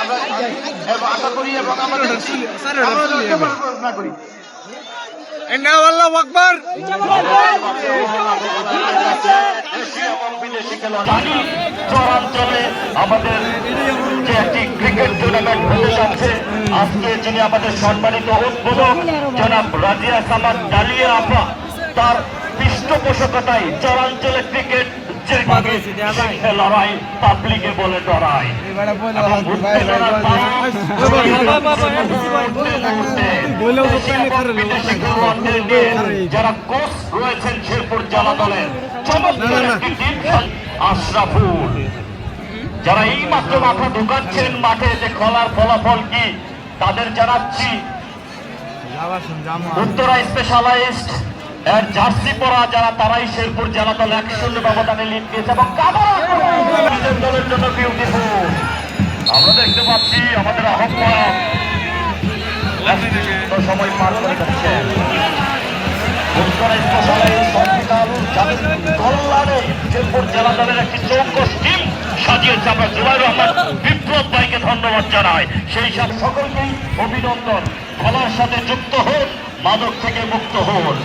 আমরা আশা করি এবং আমরা করি। আল্লাহু আকবার। চরাঞ্চলে আমাদের যে একটি ক্রিকেট টুর্নামেন্ট হতে যাচ্ছে, আজকে যিনি আমাদের সম্মানিত উদ্বোধক জনাব রাজিয়া সামাদ ডালিয়া আপা, তার পৃষ্ঠপোষকতায় চরাঞ্চলে ক্রিকেট লড়াই পাবলিকে বলে ডরাই। যারা কোচ রয়েছেন শেরপুর জেলা দলের আশরাফুল, যারা এই মাত্র মাথা ঢুকাচ্ছেন মাঠে, যে খেলার ফলাফল কি তাদের জানাচ্ছি। উত্তরা স্পেশালাইজড এর জার্সি পরা যারা, তারাই শেরপুর জেলা দল 1-0 ব্যবধানে লিড দিয়েছে এবং নিজের দলের জন্য বিউটিফুল। আমরা দেখতে পাচ্ছি আমাদের আহ্বায়ক সময় পার করে যাচ্ছেন। উত্তরা স্পেশালাইজড কল্যাণে শেরপুর জেলা দলের একটি চৌকস টিম সাজিয়েছে। আমরা জুবাইর রহমান বিপ্লব ভাইকে ধন্যবাদ জানাই। সেই সাথে সকলকেই অভিনন্দন। খেলার সাথে যুক্ত হন, মাদক থেকে মুক্ত হন।